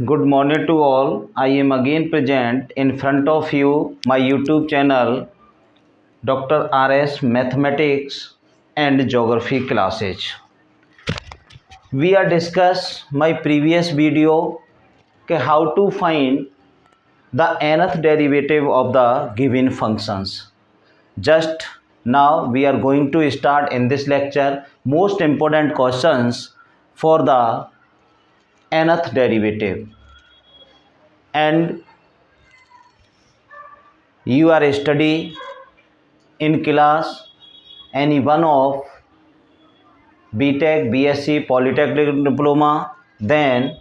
Good morning to all. I am again present in front of you my YouTube channel Dr. RS Mathematics and Geography classes. We are discuss my previous video how to find the nth derivative of the given functions. Just now we are going to start in this lecture most important questions for the nth derivative, and you are study in class any one of BTech, BSc, Polytechnic Diploma, then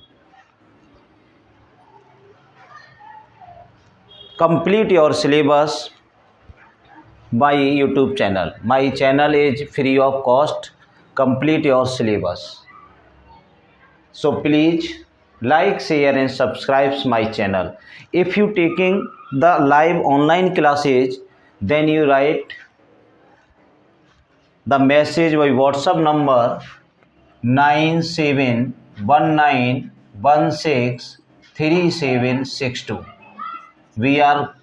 complete your syllabus by YouTube channel. My channel is free of cost. Complete your syllabus. So please like, share and subscribe my channel. If you taking the live online classes, then you write the message by WhatsApp number 9719163762. We are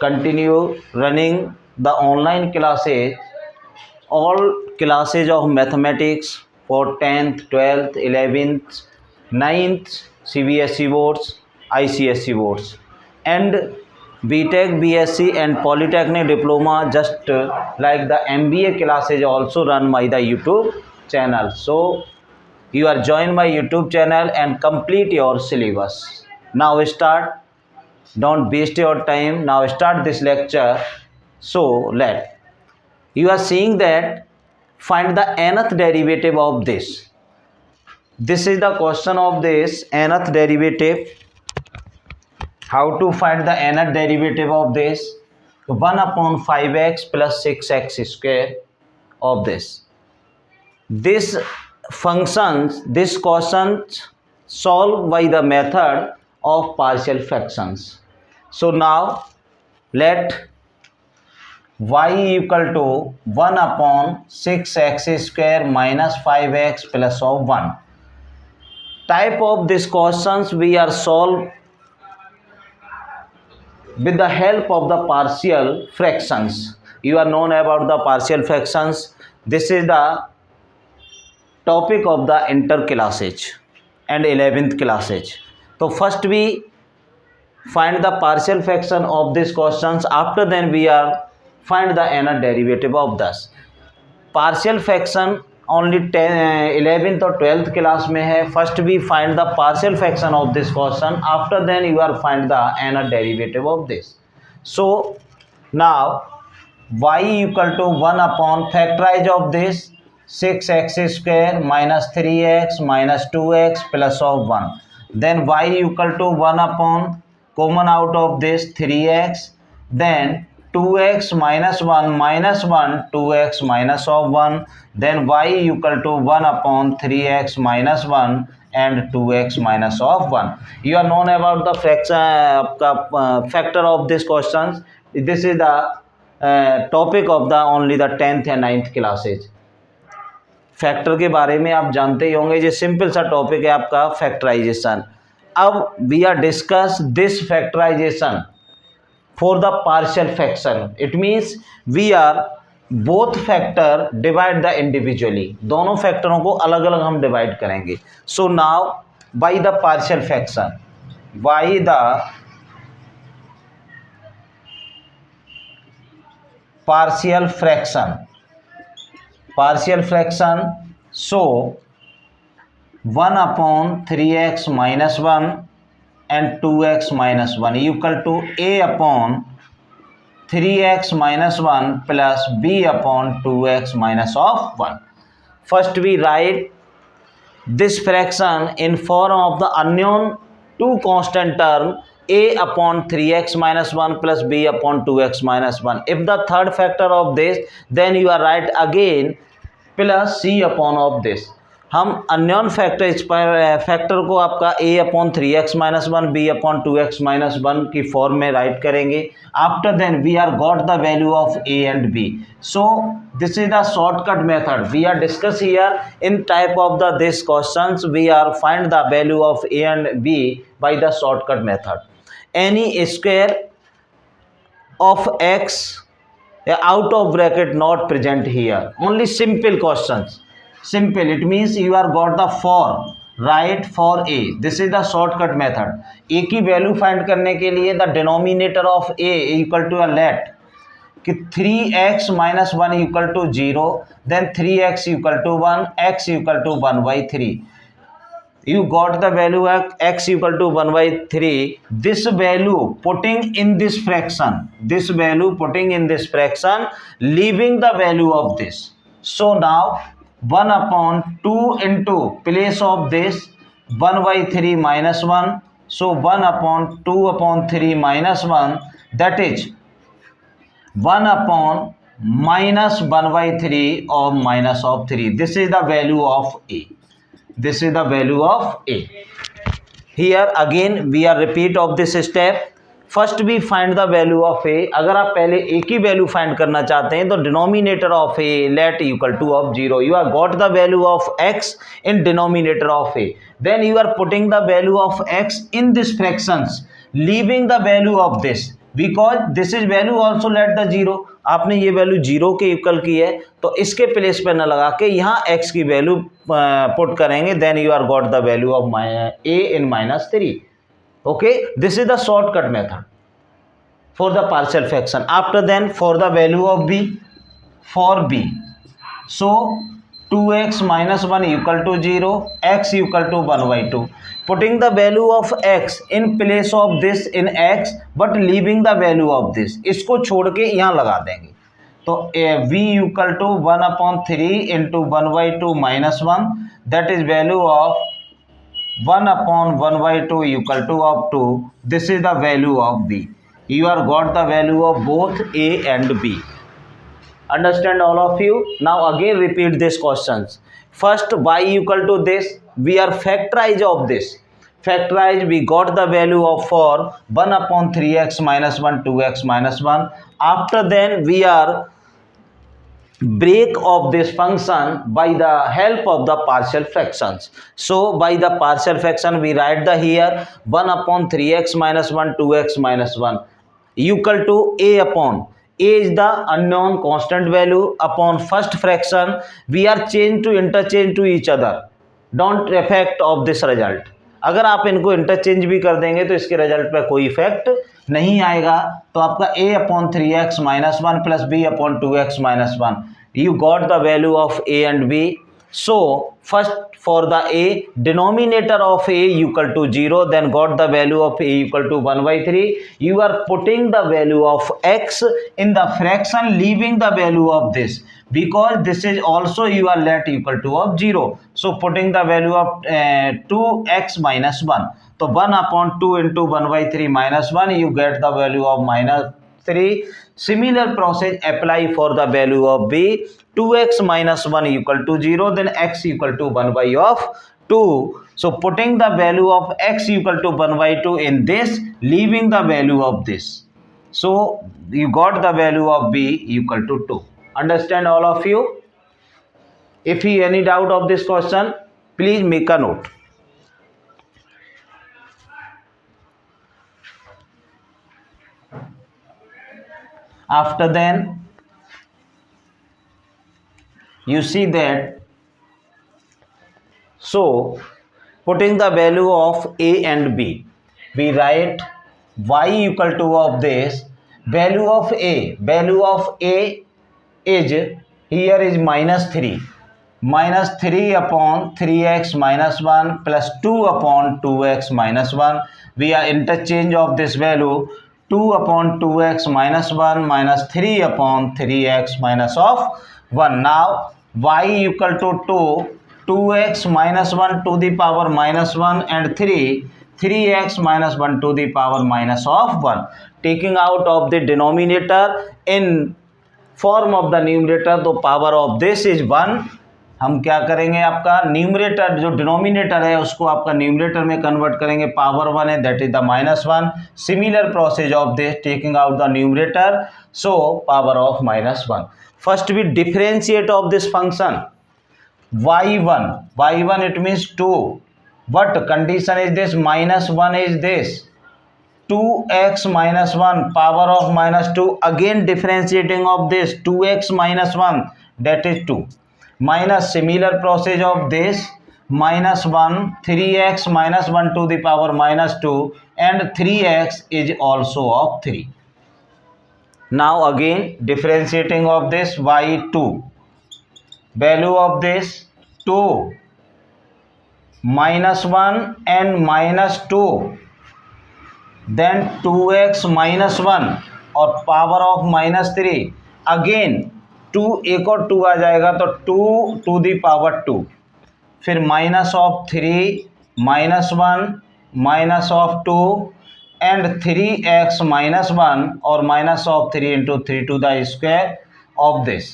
continue running the online classes, all classes of mathematics for 10th, 12th, 11th, 9th CBSE boards, ICSE boards, and BTech, BSc and Polytechnic Diploma, just like the MBA classes also run by the YouTube channel. So you are join my YouTube channel and complete your syllabus. Now start. Don't waste your time. Now start this lecture. So let you are seeing that find the nth derivative of this. This is the question of this nth derivative. How to find the nth derivative of this? 1 upon 5x plus 6x square of this. This functions, this question solved by the method of partial fractions. So now let y equal to 1 upon 6x square minus 5x plus of 1. Type of these questions we are solved with the help of the partial fractions. You are known about the partial fractions. This is the topic of the inter classes and 11th classes. So first we find the partial fraction of these questions. After then we are find the nth derivative of this. Partial fraction only 11th और 12th class में है. First we find the partial fraction of this question. After then you are find the nth derivative of this. So now y equal to 1 upon factorize of this 6x square minus 3x minus 2x plus of 1. Then y equal to 1 upon common out of this 3x, then 2x minus 1 minus 1 2x minus of 1, then y equal to 1 upon 3x minus 1 and 2x minus of 1. You are known about the fraction factor of these questions. This is the topic of the only the 10th and 9th classes. Factor के बारे में आप जानते ही होंगे. ये simple सा topic है आपका फैक्टराइजेशन. अब we are discuss this factorization for the partial fraction. It means we are both factor divide the individually. दोनों फैक्टरों को अलग अलग हम डिवाइड करेंगे. So now by the partial fraction, by the partial fraction, so 1 upon 3x minus 1 and 2x minus 1 equal to a upon 3x minus 1 plus b upon 2x minus of 1. First we write this fraction in form of the unknown two constant term a upon 3x minus 1 plus b upon 2x minus 1. If the third factor of this, then you are write again plus c upon of this. हम unknown factor को आपका a upon 3x minus 1 b upon 2x minus 1 की form में write करेंगे. After then we are got the value of a and b. So this is the shortcut method we are discuss here in type of the this questions. We are find the value of a and b by the shortcut method. Any square of x out of bracket not present here, only simple questions. Simple, it means you are got the for, right, for a. This is the shortcut method. a की value find करने के लिए the denominator of a equal to let कि 3x minus 1 equal to 0, then 3x equal to 1, x equal to 1/3. You got the value of x equal to 1/3. This value putting in this fraction, this value putting in this fraction, leaving the value of this. So now 1 upon 2 into place of this 1/3 minus 1. So 1 upon 2 upon 3 minus 1, that is 1 upon minus 1/3 or minus of 3. This is the value of a. This is the value of a. Here again we are repeat of this step. First we find the value of a. अगर आप पहले a की value find करना चाहते हैं तो denominator of a let equal two of 0. You have got the value of x in denominator of a. Then you are putting the value of x in this fractions, leaving the value of this because this is value also let the 0. आपने ये value 0 के equal की है तो इसके place पे न लगा के यहाँ x की वैल्यू पुट करेंगे. Then you are got the value of a in -3. Okay, this is the shortcut method for the partial fraction. After then for the value of b, for b, so 2x minus 1 equal to 0, x equal to 1/2. Putting the value of x in place of this in x but leaving the value of this. इसको छोड़ के यहाँ लगा देंगे तो v equal to 1/3 into 1/2 minus 1, that is value of 1/1/2 equal to of 2. This is the value of b. You are got the value of both a and b. Understand all of you? Now again repeat these questions. First y equal to this, we are factorize of this. Factorize, we got the value of for 1/3x minus 1, 2x minus 1. After then we are break of this function by the help of the partial fractions. So by the partial fraction we write the here 1/3x minus 1, 2x minus 1 equal to a upon a is the unknown constant value upon first fraction. We are change to interchange to each other. Don't affect of this result. अगर आप इनको interchange भी कर देंगे तो इसके result पे कोई इफेक्ट नहीं आएगा. तो आपका a/3x minus 1 plus b/2x minus 1. You got the value of a and b. So first for the a, denominator of a equal to 0, then got the value of a equal to 1/3. You are putting the value of x in the fraction, leaving the value of this because this is also you are let equal to of 0. So putting the value of 2x minus 1. So 1/2 into 1/3 minus 1, you get the value of -3. Similar process apply for the value of b. 2x minus 1 equal to 0, then x equal to 1/2. So putting the value of x equal to 1/2 in this, leaving the value of this. So you got the value of b equal to 2. Understand all of you? If you any doubt of this question, please make a note. After then you see that, so putting the value of a and b, we write y equal to of this value of a. Value of a is here is -3. -3 upon 3x minus 1 plus 2 upon 2x minus 1. We are interchange of this value 2 upon 2x minus 1 minus 3 upon 3x minus of 1. Now y equal to 2, 2x minus 1 to the power minus 1 and 3x minus 1 to the power minus of 1. Taking out of the denominator in form of the numerator, the power of this is 1 हम क्या करेंगे, आपका numerator जो denominator है उसको आपका numerator में convert करेंगे, पावर 1 है that is the -1. Similar process of this taking out the numerator, so power of -1. First we differentiate of this function y1 it means 2, but condition is this -1 is this 2x minus 1 power of -2, again differentiating of this 2x minus 1 that is 2 minus similar process of this -1 3x minus 1 to the power -2 and 3x is also of 3. Now again differentiating of this y2, value of this 2 -1 and -2, then 2x minus 1 और power of -3, again 2 एक और 2 आ जाएगा तो 2 to the power 2, फिर minus of 3 -1 minus of 2 and 3x -1 और minus of 3 into 3 to the square of this.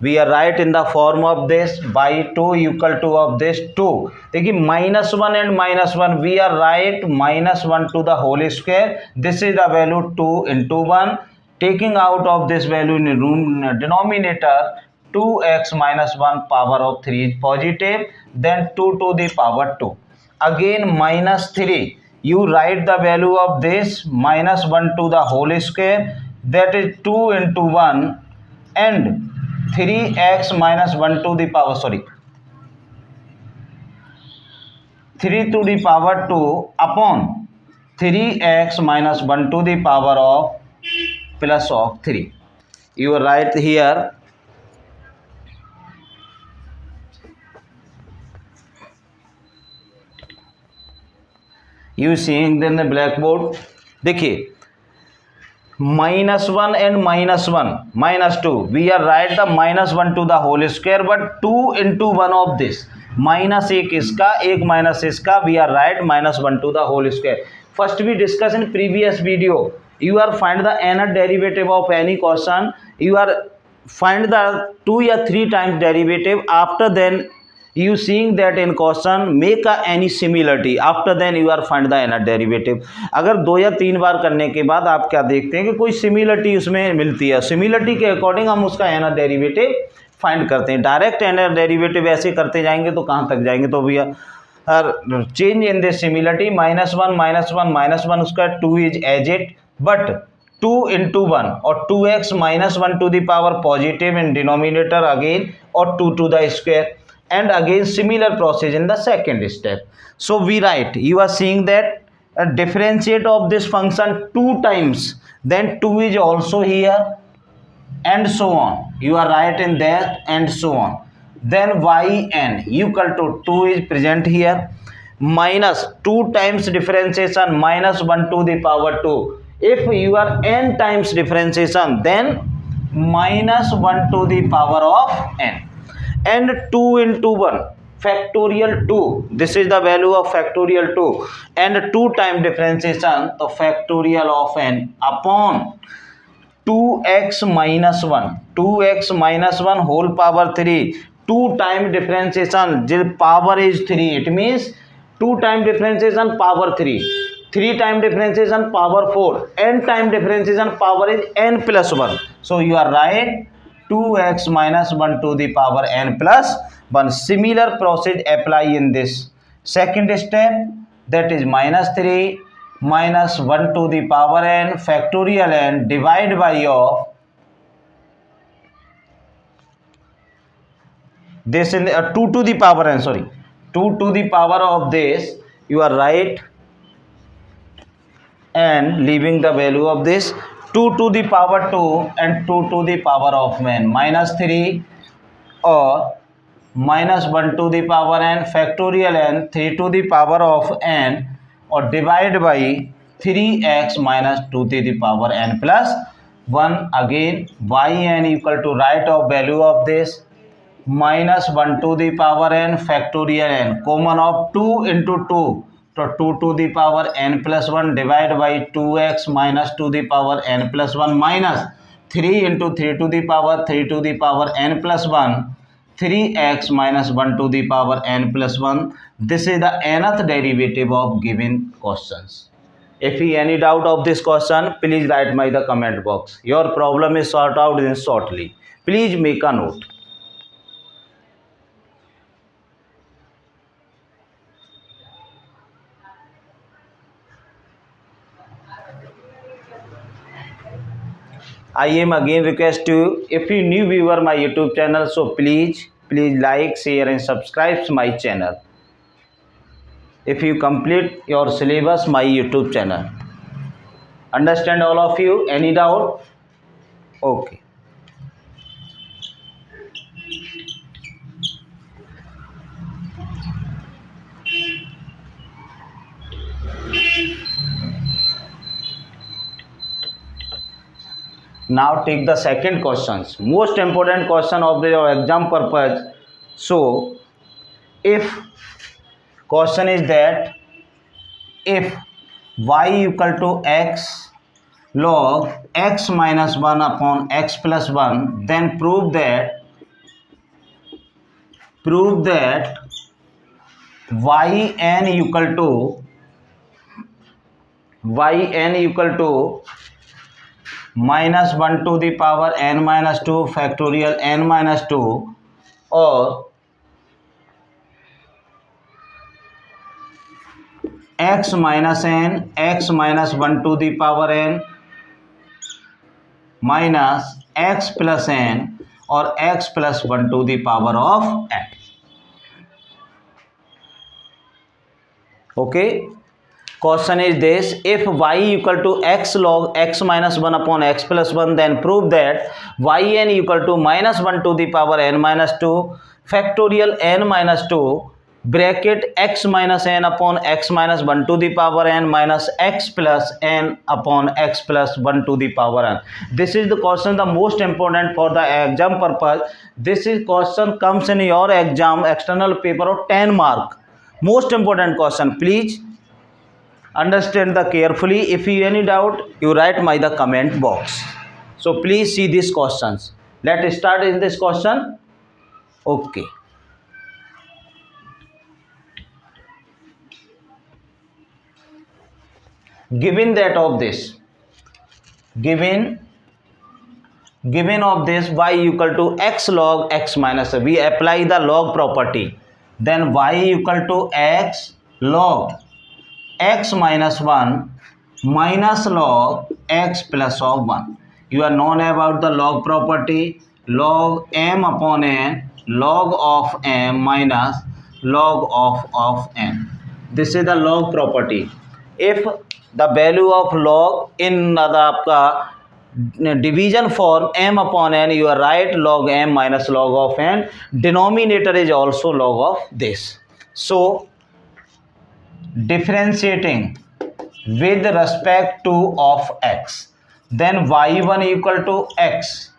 We are right in the form of this by 2 equal to of this 2. देखिए -1 and -1 we are right -1 to the whole square. This is the value 2 into 1. Taking out of this value in denominator 2x minus 1 power of 3 is positive. Then 2 to the power 2. Again -3. You write the value of this -1 to the whole square. That is 2 into 1 and 3x minus 1 to the power 3 to the power 2 upon 3x minus 1 to the power of plus of 3. You write here you seeing then the blackboard. देखिए -1 and -1 -2 we are write the -1 to the whole square, but 2 into 1 of this minus एक इसका एक minus इसका we are write -1 to the whole square. First we discuss in previous video, you are find the nth derivative of any question, you are find the 2 या 3 times derivative, after then you seeing that in question make a any similarity, after then you are find the nth derivative. अगर 2 या 3 बार करने के बाद आप क्या देखते हैं कि कोई सिमिलरिटी उसमें मिलती है, सिमिलरिटी के अकॉर्डिंग हम उसका nth डेरिवेटिव फाइंड करते हैं. डायरेक्ट nth डेरिवेटिव ऐसे करते जाएंगे तो कहाँ तक जाएंगे, तो भैया चेंज इन दिस सिमिलरिटी -1 उसका 2 is as it, but 2 into 1 और 2x minus 1 to the power positive in denominator again और 2 to the square, and again similar process in the second step. So we write, you are seeing that differentiate of this function 2 times, then 2 is also here and so on, you are right in that and so on. Then yn equal to 2 is present here, minus 2 times differentiation -1 to the power 2. If you are n times differentiation then -1 to the power of n, and 2 into 1 factorial 2, this is the value of factorial 2, and 2 time differentiation the factorial of n upon 2x minus 1 whole power 3, 2 time differentiation the power is 3, it means 2 time differentiation power 3, 3 time differentiation power 4, n time differentiation power is n plus 1. So you are right, 2x minus 1 to the power n plus 1. Similar process apply in this second step, that is -3 minus 1 to the power n factorial n divide by of this in 2 to the power n, 2 to the power of this, you are right, and leaving the value of this 2 to the power 2 and 2 to the power of n -3 or -1 to the power n factorial n 3 to the power of n or divide by 3x minus 2 to the power n plus 1. Again yn equal to right of value of this -1 to the power n factorial n, common of 2 into 2, तो 2 to the power n plus 1 divide by 2x minus to the power n plus 1 minus 3 into 3 to the power n plus 1 3x minus 1 to the power n plus 1. This is the nth derivative of given questions. If you any doubt of this question, please write my the comment box. Your problem is sorted out in shortly. Please make a note. I am again request you, if you new viewer my YouTube channel, so please like, share and subscribe my channel. If you complete your syllabus my YouTube channel. Understand all of you? Any doubt? Okay. Now take the second questions. Most important question of your exam purpose. So, if question is that if y equal to x log x minus 1 upon x plus 1, then prove that yn equal to minus 1 to the power n minus 2 factorial n minus 2 or x minus 1 to the power n minus x plus n or x plus 1 to the power of n. Okay. Question is this: if y equal to x log x minus 1 upon x plus 1, then prove that yn equal to minus 1 to the power n minus 2 factorial n minus 2 bracket x minus n upon x minus 1 to the power n minus x plus n upon x plus 1 to the power n. This is the question the most important for the exam purpose. This is question comes in your exam external paper of 10 mark. Most important question. Please understand the carefully. If you any doubt, you write my the comment box. So please see these questions. Let's start in this question. Okay. Given that of this, given of this y equal to x log x minus, we apply the log property. Then y equal to x log x minus 1 minus log x plus of 1. You are known about the log property, log m upon n, log of m minus log of n. This is the log property. If the value of log in the division form m upon n, you are right log m minus log of n. Denominator is also log of this. So differentiating with respect to of x, then y1 equal to x.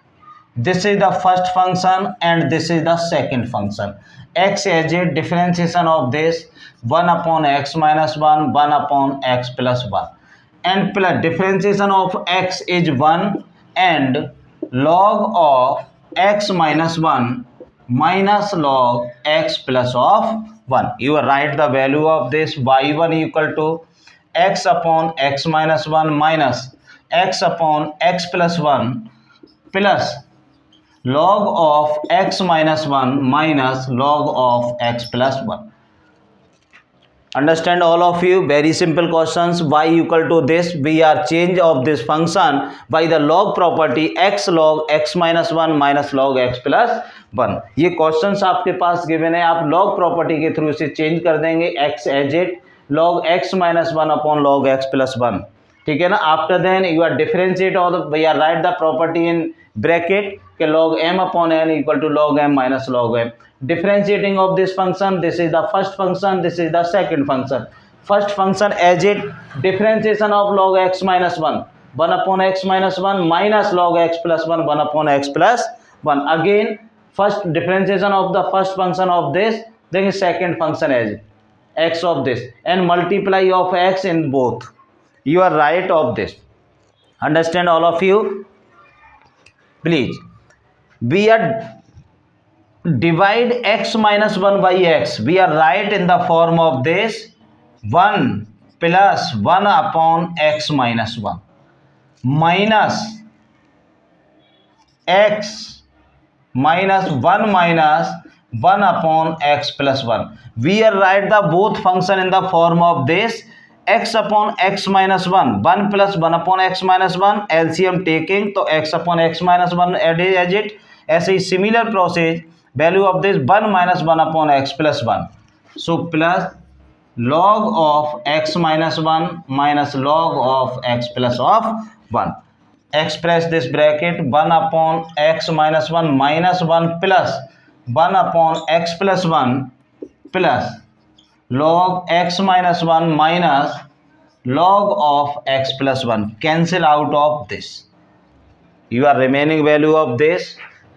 This is the first function and this is the second function. X as a differentiation of this 1 upon x minus 1, 1 upon x plus 1, and plus differentiation of x is 1 and log of x minus 1 minus log x plus of 1. You write the value of this y1 equal to x upon x minus 1 minus x upon x plus 1 plus log of x minus 1 minus log of x plus 1. Understand all of you? Very simple questions. Y equal to this, we are change of this function by the log property x log x minus 1 minus log x plus 1. ये questions आपके पास गिवन है, आप log property के through इसे change कर देंगे x as it log x minus 1 upon log x plus 1. ठीक है ना. After then you are differentiate और we are write the property in bracket के log m upon n equal to log m minus log m. Differentiating of this function, this is the first function, this is the second function. First function as it differentiation of log x minus 1, 1 upon x minus 1 minus log x plus 1, 1 upon x plus 1. Again first differentiation of the first function of this, then second function as it x of this and multiply of x in both. You are right of this. Understand all of you? Please. We are divide x minus 1 by x. We are right in the form of this 1 plus 1 upon x minus 1 minus x minus 1 minus 1 upon x plus 1. We are write the both function in the form of this x upon x minus 1 1 plus 1 upon x minus 1 LCM taking तो x upon x minus 1 add as it. ऐसे similar process value of this 1 minus 1 upon x plus 1. So plus log of x minus 1 minus log of x plus of 1. Express this bracket 1 upon x minus 1 minus 1 plus 1 upon x plus 1 plus log x minus 1 minus log of x plus 1. Cancel out of this. Your remaining value of this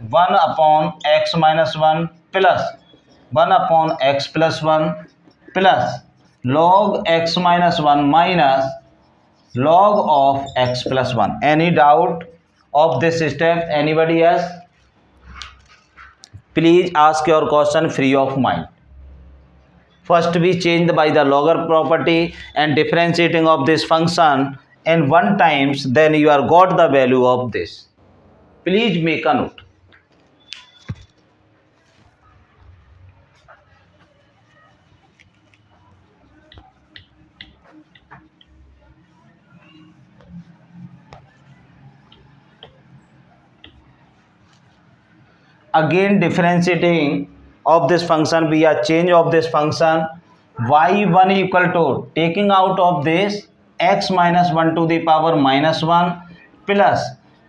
1 upon x minus 1 plus 1 upon x plus 1 plus log x minus 1 minus log of x plus 1. Any doubt of this step? Anybody else? Please ask your question free of mind. First we changed by the logger property and differentiating of this function in 1 times, then you are got the value of this. Please make a note. Again differentiating of this function, we are change of this function y1 equal to taking out of this x minus 1 to the power minus 1 plus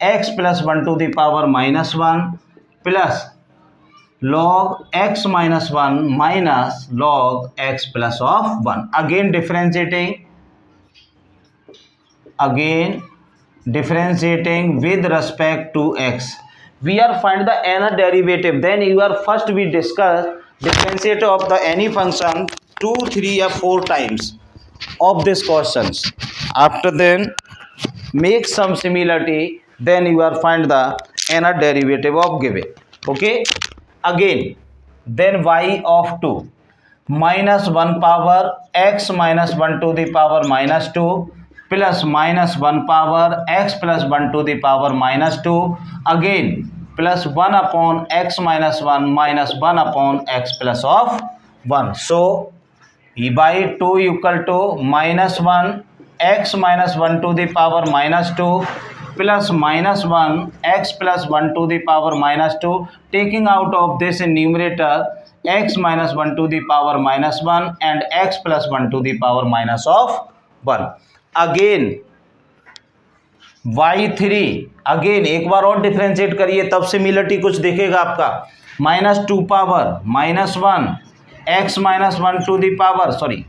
x plus 1 to the power minus 1 plus log x minus 1 minus log x plus of 1. Again differentiating with respect to x. We are find the nth derivative. Then you are first we discuss differentiate of the any function 2, 3 or 4 times of these questions. After then make some similarity. Then you are find the nth derivative of given. Okay. Again then y of 2 minus 1 power x minus 1 to the power minus 2 plus minus 1 power x plus 1 to the power minus 2 again plus 1 upon x minus 1 minus 1 upon x plus of 1. So e by 2 equal to minus 1 x minus 1 to the power minus 2 plus minus 1 x plus 1 to the power minus 2, taking out of this in numerator x minus 1 to the power minus 1 and x plus 1 to the power minus of 1. Again y3 again एक बार और differentiate करिए तब similarity कुछ दिखेगा आपका minus 2 power minus 1 x minus 1 to the power sorry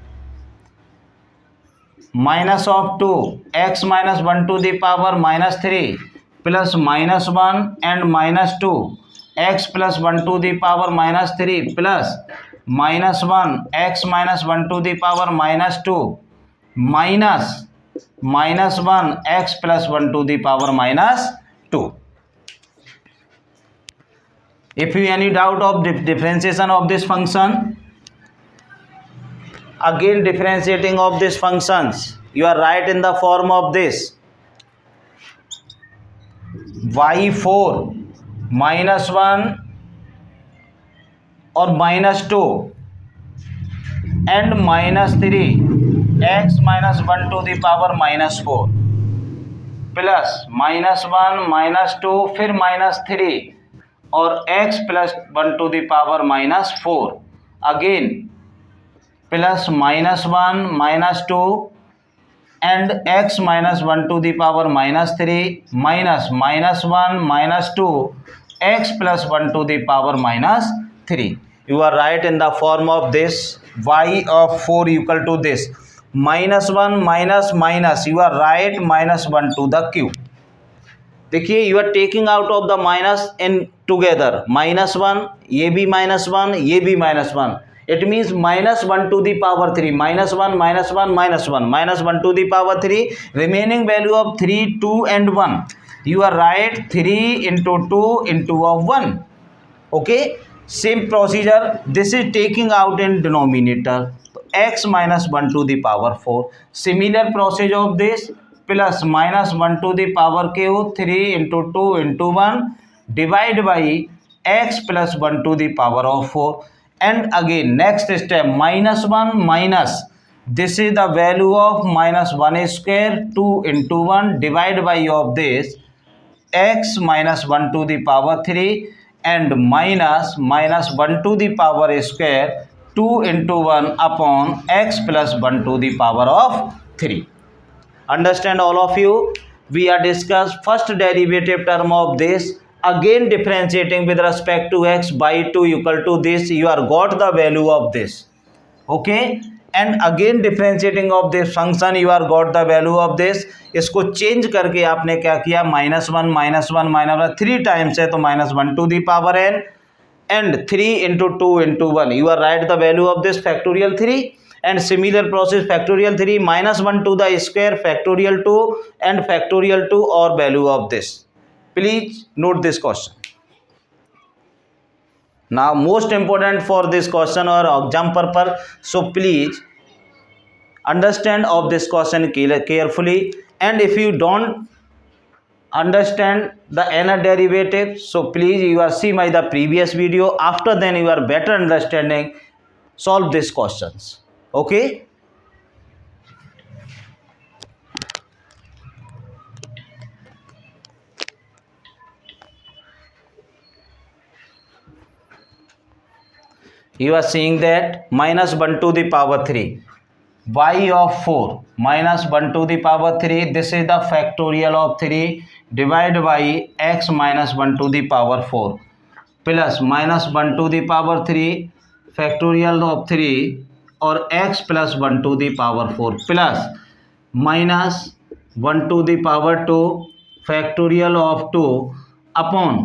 minus of 2 x minus 1 to the power minus 3 plus minus 1 and minus 2 x plus 1 to the power minus 3 plus minus 1 x minus 1 to the power minus 2 minus minus 1 x plus 1 to the power minus 2. If you any doubt of differentiation of this function, again differentiating of these functions, you are right in the form of this y4 minus 1 or minus 2 and minus 3 x minus 1 to the power minus 4 plus minus 1 minus 2 फिर minus 3 और x plus 1 to the power minus 4 again plus minus 1 minus 2 and x minus 1 to the power minus 3 minus minus 1 minus 2 x plus 1 to the power minus 3. You are right in the form of this y of 4 equal to this minus 1 minus minus you are write minus 1 to the cube. देखिए you are taking out of the minus in together minus 1 ये भी minus 1 ये भी minus 1 it means minus 1 to the power 3 minus 1 minus 1 minus 1 minus 1 to the power 3 remaining value of 3 2 and 1 you are right 3 into 2 into of 1. Okay, same procedure, this is taking out in denominator, तो x minus 1 to the power 4, similar procedure of this, plus minus 1 to the power Q 3 into 2 into 1 divide by x plus 1 to the power of 4, and again next step minus 1 minus, this is the value of minus 1 square 2 into 1 divide by of this x minus 1 to the power 3 and minus 1 to the power square 2 into 1 upon x plus 1 to the power of 3. Understand all of you? We are discuss first derivative term of this, again differentiating with respect to x by 2 equal to this, you are got the value of this, okay, and again differentiating of this function you are got the value of this, इसको change करके आपने क्या किया, minus one minus one minus one 3 times है तो minus 1 to the power n and 3 into 2 into 1 you are write the value of this factorial 3 and similar process factorial 3 minus 1 to the square factorial 2 and factorial 2 और value of this. Please note this question. Now most important for this question or exam purpose, so please understand of this question carefully, and if you don't understand the nth derivative, so please you are see my the previous video, after then you are better understanding solve these questions, okay. You are seeing that minus 1 to the power 3 y of 4 minus 1 to the power 3, this is the factorial of 3 divided by x minus 1 to the power 4 plus minus 1 to the power 3 factorial of 3 और x plus 1 to the power 4 plus minus 1 to the power 2 factorial of 2 upon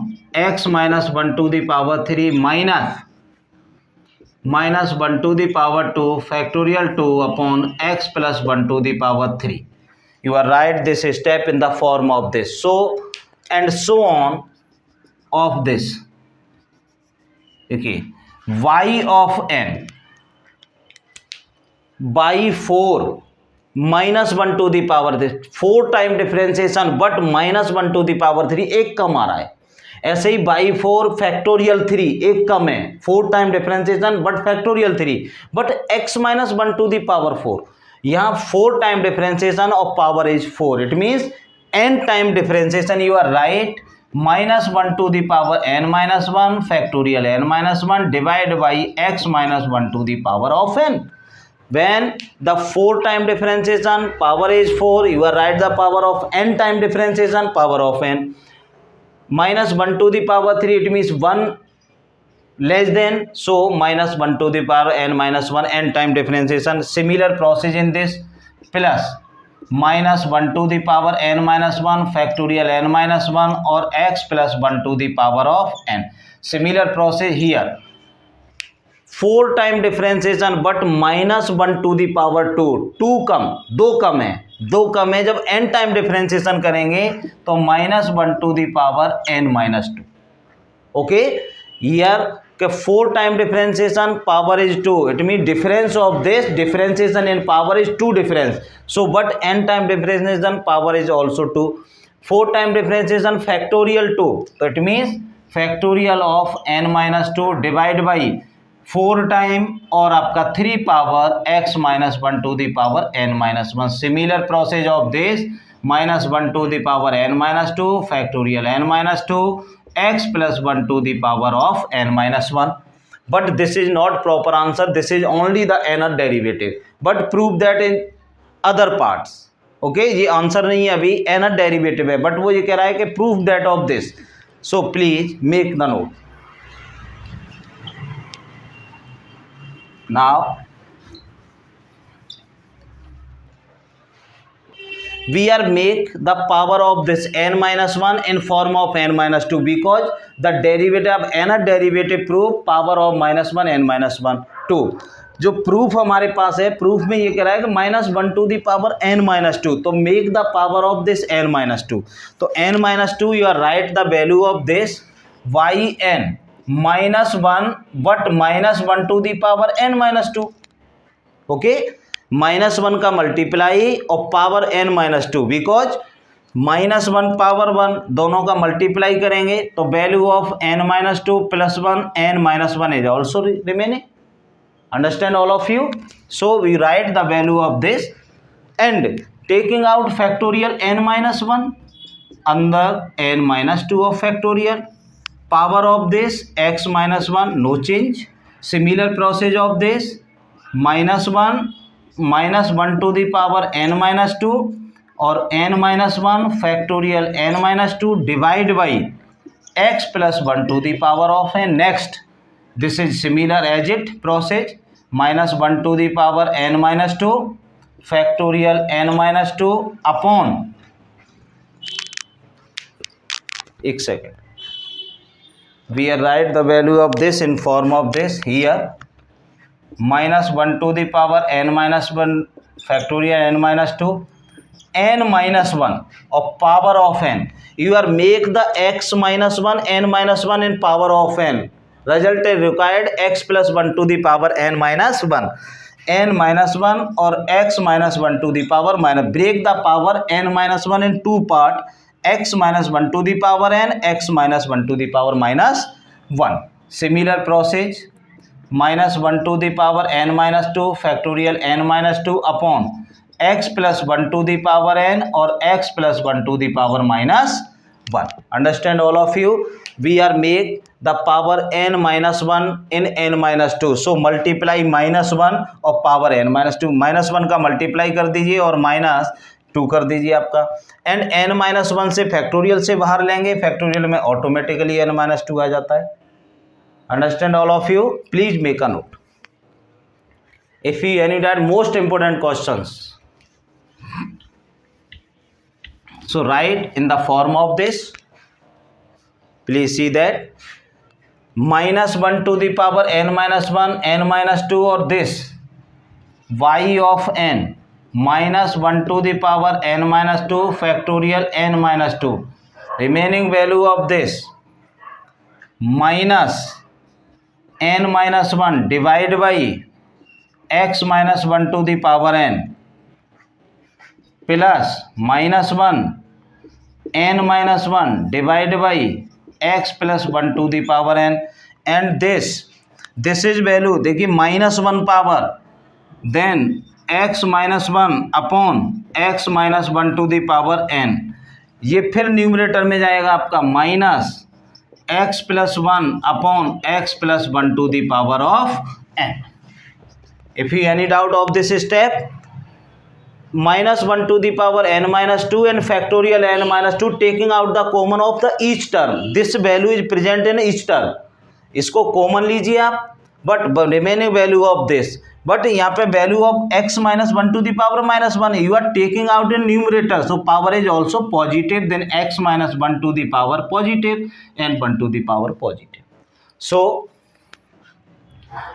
x minus 1 to the power 3 minus 1 to the power 2 factorial 2 upon x plus 1 to the power 3. You are write this step in the form of this, so and so on of this, okay. Y of n by 4 minus 1 to the power this 4 time differentiation but minus 1 to the power 3 एक कम आ रहा है. ऐसे ही by 4 factorial 3 एक कम है, 4 time differentiation but factorial 3 but x minus 1 to the power 4, यहाँ 4 time differentiation और power is 4, it means n time differentiation you are write minus 1 to the power n minus 1 factorial n minus 1 divide by x minus 1 to the power of n. When the 4 time differentiation power is 4, you are write the power of n time differentiation power of n minus 1 to the power 3, it means 1 less than, so minus 1 to the power n minus 1 n time differentiation. Similar process in this plus minus 1 to the power n minus 1 factorial n minus 1 or x plus 1 to the power of n. Similar process here, 4 time differentiation but minus 1 to the power 2, 2 कम, 2 कम है, 2 कम है. जब n time differentiation करेंगे तो minus 1 to the power n minus 2, okay. Here के 4 time differentiation power is 2, it mean difference of this differentiation in power is 2 difference, so but n time differentiation power is also 2. 4 time differentiation factorial 2, तो it means factorial of n minus 2 divide by 4 time और आपका 3 power x minus 1 to the power n minus 1. Similar process of this minus 1 to the power n minus 2 factorial n minus 2 x plus 1 to the power of n minus 1. But this is not proper answer, this is only the nth derivative, but prove that in other parts, okay. ये answer नहीं है अभी, nth derivative है, but वो ये कह रहा है कि prove that of this. So please make the note. Now we are make the power of this n minus 1 in form of n minus 2 because the derivative nth derivative proof power of minus 1 n minus 1 2. जो proof हमारे पास है, proof में ये कह रहा है कि minus 1 to the power n minus 2, तो make the power of this n minus 2. तो n minus 2 you are write the value of this y n -1 but -1 to the power n-2. Okay, -1 का multiply और power n-2, because -1 power 1 दोनों का multiply करेंगे तो value of n-2 + 1 n-1 is also remaining. Understand all of you? So we write the value of this and taking out factorial n-1 under n-2 of factorial, power of this x-1 no change. Similar process of this -1 to the power n-2 और n-1 factorial n-2 divide by x plus 1 to the power of n. Next, this is similar as it process, -1 to the power n-2 factorial n-2 upon, एक second, we write the value of this in form of this here, -1 to the power n-1 factorial n-2 n-1 of power of n. You are make the x-1 n-1 in power of n. Result is required x plus 1 to the power n-1 n-1 और x-1 to the power minus. Break the power n-1 in two part, x-1 to the power n, x-1 to the power -1. Similar process, -1 to the power n-2 factorial n-2 upon x plus 1 to the power n or x plus 1 to the power -1. Understand all of you? We are make the power n-1 in n-2. So multiply -1 और power n-2, -1 का multiply कर दीजिए और -2 कर दीजिए आपका, and n-1 से factorial से बाहर लेंगे, फैक्टोरियल में ऑटोमेटिकली n-2 आ जाता है. Understand all of you? Please make a note. If you any that most important questions, so write in the form of this. Please see that -1 to the power n-1 n-2 or this y of n -1 to the power n-2 factorial n-2, remaining value of this minus n-1 divide by x-1 to the power n plus -1 n-1 divide by x plus 1 to the power n, and this is value देखिए -1 power, then x-1 upon x-1 to the power n, ये फिर numerator में जाएगा आपका -x plus 1 upon x plus 1 to the power of n. If you any doubt of this step, -1 to the power n-2 and factorial n-2 taking out the common of the each term. This value is present in each term. इसको common लीजिए आप, but remaining value of this, but यहाँ पे value of x-1 to the power -1 you are taking out in numerator, so power is also positive, then x-1 to the power positive and 1 to the power positive. So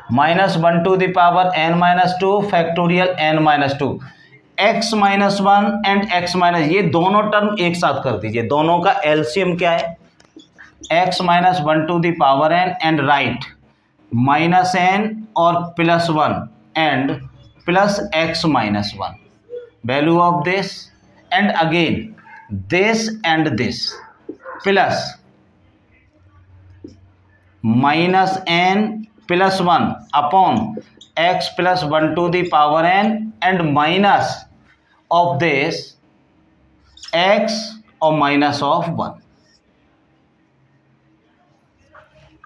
-1 to the power n-2 factorial n-2, x-1 and x-, ये दोनों term एक साथ कर दीजिए, दोनों का LCM क्या है, x-1 to the power n and right -n और +1 and plus x-1, value of this and again this and this plus -n + 1 upon x plus 1 to the power n and minus of this x or minus of 1.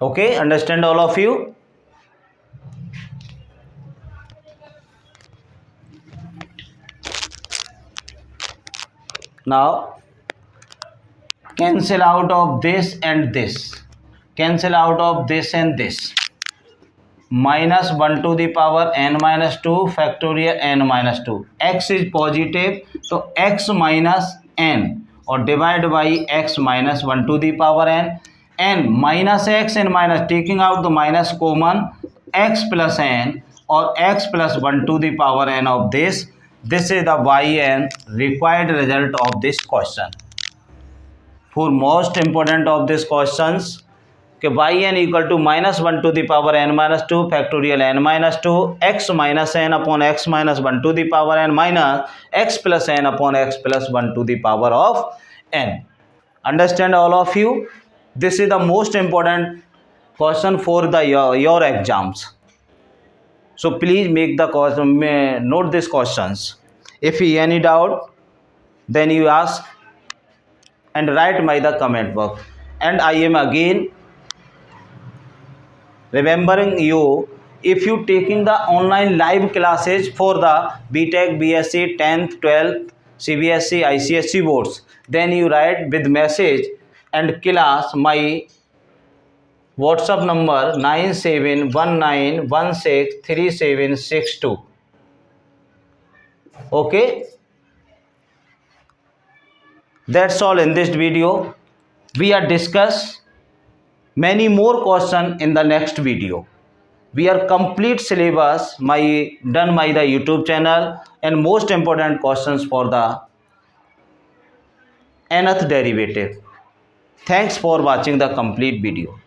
Okay, understand all of you? Now cancel out of this and this, cancel out of this and this. -1 to the power n-2 factorial n-2, x is positive तो x minus n और divide by x minus 1 to the power n, n minus x and minus taking out the minus common, x plus n और x plus 1 to the power n of this. This is the yn required result of this question. For most important of these questions, कि yn equal to -1 to the power n-2 factorial n-2 x minus n upon x minus 1 to the power n minus x plus n upon x plus 1 to the power of n. Understand all of you? This is the most important question for the your exams. So please make the question, note these questions. If any doubt, then you ask and write by the comment box. And I am again remembering you, if you taking the online live classes for the BTech, BSc, 10th, 12th, CBSE, ICSE boards, then you write with message and class my WhatsApp number 9719163762. Okay, that's all in this video. We are discuss many more questions in the next video. We are complete syllabus done by the YouTube channel and most important questions for the nth derivative. Thanks for watching the complete video.